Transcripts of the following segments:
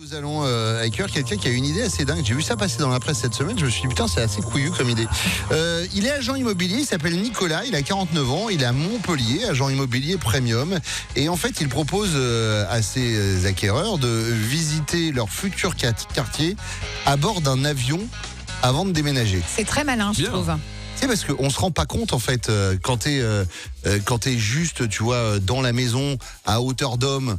Nous allons accueillir quelqu'un qui a une idée assez dingue. J'ai vu ça passer dans la presse cette semaine. Je me suis dit, putain, c'est assez couillu comme idée. Il est agent immobilier, il s'appelle Nicolas, il a 49 ans, il est à Montpellier, agent immobilier premium. Et en fait, il propose à ses acquéreurs de visiter leur futur quartier à bord d'un avion avant de déménager. C'est très malin, je trouve. C'est parce qu'on se rend pas compte en fait quand t'es juste, tu vois, dans la maison à hauteur d'homme.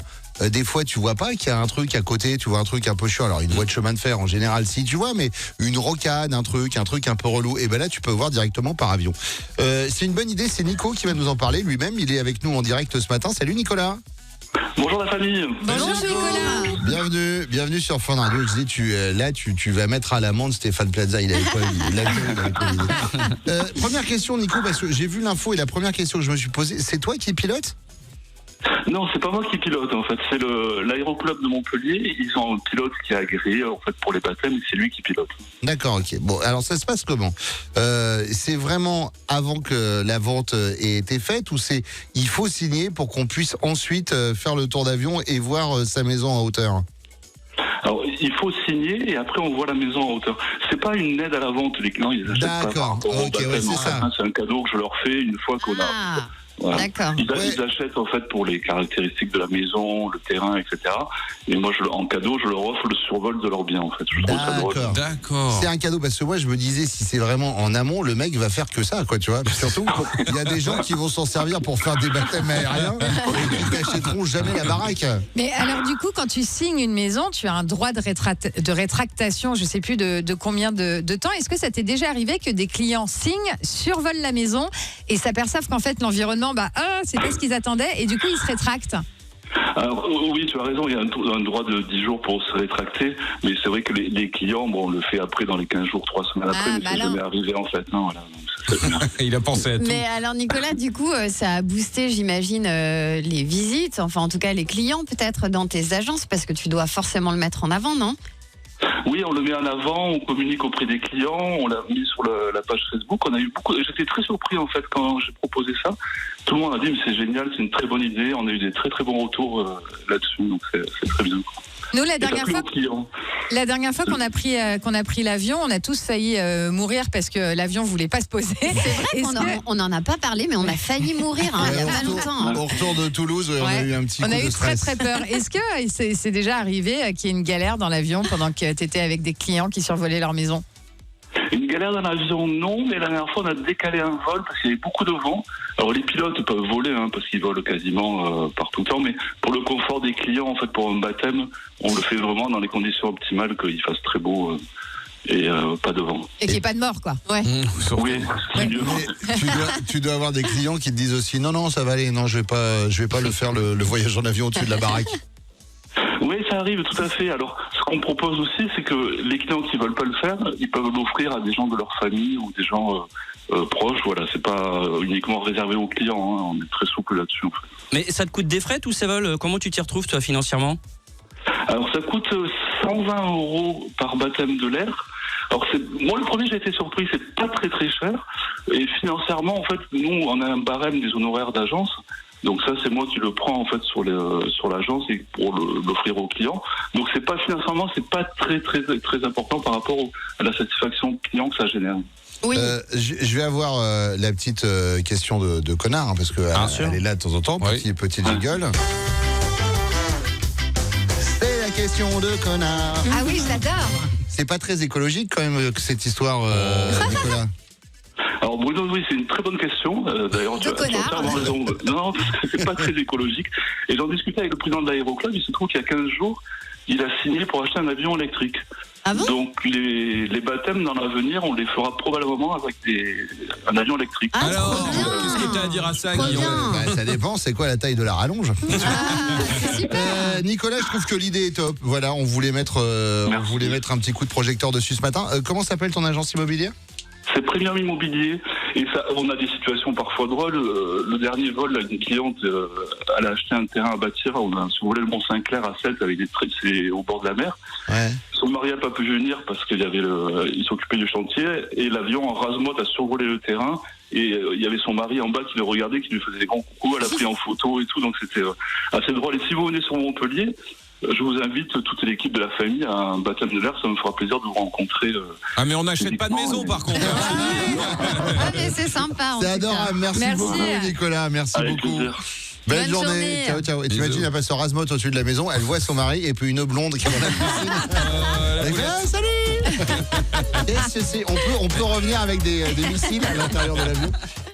Des fois, tu vois pas qu'il y a un truc à côté, tu vois un truc un peu chiant. Alors, une voie de chemin de fer, en général, si tu vois, mais une rocade, un truc un peu relou, et ben là, tu peux voir directement par avion. C'est une bonne idée, c'est Nico qui va nous en parler lui-même. Il est avec nous en direct ce matin. Salut Nicolas. Bonjour la famille. Bonjour Nicolas. Bienvenue sur Fun Radio. Je dis, tu vas mettre à l'amende Stéphane Plaza. Il avait pas eu l'idée. Première question, Nico, parce que j'ai vu l'info et la première question que je me suis posée, c'est toi qui pilote ? Non, c'est pas moi qui pilote en fait, c'est l'aéroclub de Montpellier. Ils ont un pilote qui est agréé en fait pour les baptêmes et c'est lui qui pilote. D'accord, ok. Bon, alors ça se passe comment ? C'est vraiment avant que la vente ait été faite ou il faut signer pour qu'on puisse ensuite faire le tour d'avion et voir sa maison en hauteur ? Alors, il faut signer et après on voit la maison en hauteur. C'est pas une aide à la vente, les clients ils achètent pas. D'accord, ok, ouais, c'est ça. C'est un cadeau que je leur fais une fois qu'on a. Voilà. D'accord. Ils achètent en fait pour les caractéristiques de la maison, le terrain, etc. Et moi, en cadeau, je leur offre le survol de leur bien en fait. Je trouve ça drôle. D'accord. C'est un cadeau parce que moi, je me disais si c'est vraiment en amont, le mec va faire que ça, quoi, tu vois. Surtout, il y a des gens qui vont s'en servir pour faire des baptêmes aériens et qui n'achèteront jamais la baraque. Mais alors du coup, quand tu signes une maison, tu as un droit de rétractation, je sais plus de combien de temps. Est-ce que ça t'est déjà arrivé que des clients signent, survolent la maison et s'aperçoivent qu'en fait l'environnement, c'est pas ce qu'ils attendaient et du coup ils se rétractent? Alors, oui, tu as raison, il y a un droit de 10 jours pour se rétracter, mais c'est vrai que les clients, on le fait après dans les 15 jours, 3 semaines après, mais c'est jamais arrivé en fait. Non, voilà, Il a pensé à tout. Mais alors Nicolas, du coup, ça a boosté, j'imagine, les visites, enfin en tout cas les clients peut-être dans tes agences, parce que tu dois forcément le mettre en avant, non ? Oui, on le met en avant, on communique auprès des clients, on l'a mis sur la page Facebook. On a eu j'étais très surpris en fait quand j'ai proposé ça. Tout le monde a dit mais c'est génial, c'est une très bonne idée. On a eu des très très bons retours là-dessus, donc c'est très bien. Nous, la dernière fois qu'on a pris l'avion, on a tous failli mourir parce que l'avion voulait pas se poser. C'est vrai qu'on n'en a pas parlé, mais on a failli mourir il y a pas longtemps. Au retour de Toulouse, on a eu un petit coup de stress. On a eu très très peur. Est-ce que c'est déjà arrivé qu'il y ait une galère dans l'avion pendant que tu étais avec des clients qui survolaient leur maison ? Une galère dans l'avion, non, mais la dernière fois, on a décalé un vol parce qu'il y avait beaucoup de vent. Alors, les pilotes peuvent voler, parce qu'ils volent quasiment par tout temps, mais pour le confort des clients, en fait, pour un baptême, on le fait vraiment dans les conditions optimales, qu'il fasse très beau et pas de vent. Et qu'il n'y ait pas de mort, quoi. Ouais. Oui, c'est mieux. Tu dois avoir des clients qui te disent aussi, non, ça va aller, non, je vais pas le faire le voyage en avion au-dessus de la baraque. Oui, ça arrive, tout à fait. Alors, ce qu'on propose aussi, c'est que les clients qui veulent pas le faire, ils peuvent l'offrir à des gens de leur famille ou des gens proches. Voilà, c'est pas uniquement réservé aux clients. On est très souple là-dessus. En fait. Mais ça te coûte des frais tout ces vols ? Comment tu t'y retrouves toi financièrement ? Alors, ça coûte 120 € par baptême de l'air. Alors, moi, le premier, j'ai été surpris, c'est pas très très cher. Et financièrement, en fait, nous, on a un barème des honoraires d'agence. Donc ça, c'est moi qui le prends en fait sur l'agence et pour l'offrir aux clients. Donc c'est pas financièrement, c'est pas très très très important par rapport à la satisfaction client que ça génère. Oui. Je vais avoir la petite question de connard parce que elle est là de temps en temps. Oui. Petit jingle. C'est la question de connard. Ah oui, je l'adore. C'est pas très écologique quand même cette histoire, Nicolas. Alors Bruno, oui, c'est une très bonne question. D'ailleurs, tu as entièrement raison. Non, parce que c'est pas très écologique. Et j'en discutais avec le président de l'aéroclub. Il se trouve qu'il y a 15 jours, il a signé pour acheter un avion électrique. Ah bon ? Donc les baptêmes dans l'avenir, on les fera probablement avec un avion électrique. Ah, Alors, qu'est-ce que tu as à dire à ça, Trop Guillaume ? bien. Ça dépend, c'est quoi la taille de la rallonge ? C'est super. Nicolas, je trouve que l'idée est top. Voilà, on voulait mettre un petit coup de projecteur dessus ce matin. Comment s'appelle ton agence immobilière ? C'est Premium Immobilier et ça, on a des situations parfois drôles. Le dernier vol, là, une cliente, elle a acheté un terrain à bâtir. On a survolé le Mont-Saint-Clair à Celle avec c'est au bord de la mer. Ouais. Son mari n'a pas pu venir parce qu'il il s'occupait du chantier et l'avion en rase-motte a survolé le terrain. Et il y avait son mari en bas qui le regardait, qui lui faisait des grands coucous, elle a pris en photo et tout, donc c'était assez drôle. Et si vous venez sur Montpellier, Je vous invite, toute l'équipe de la famille, à un baptême de l'air. Ça me fera plaisir de vous rencontrer. Ah, mais on n'achète pas de maison, par contre. Ah, mais c'est sympa. en C'est tout adorable. Merci beaucoup, Nicolas. Merci Avec beaucoup. plaisir. Belle Bonne journée. journée. Ciao, ciao. Et Bisous. t'imagines, elle passe sur Razmot au-dessus de la maison, elle voit son mari et puis une blonde qui est dans la piscine. Elle fait, ah, salut. Qu'est-ce que c'est on peut revenir avec des missiles à l'intérieur de l'avion.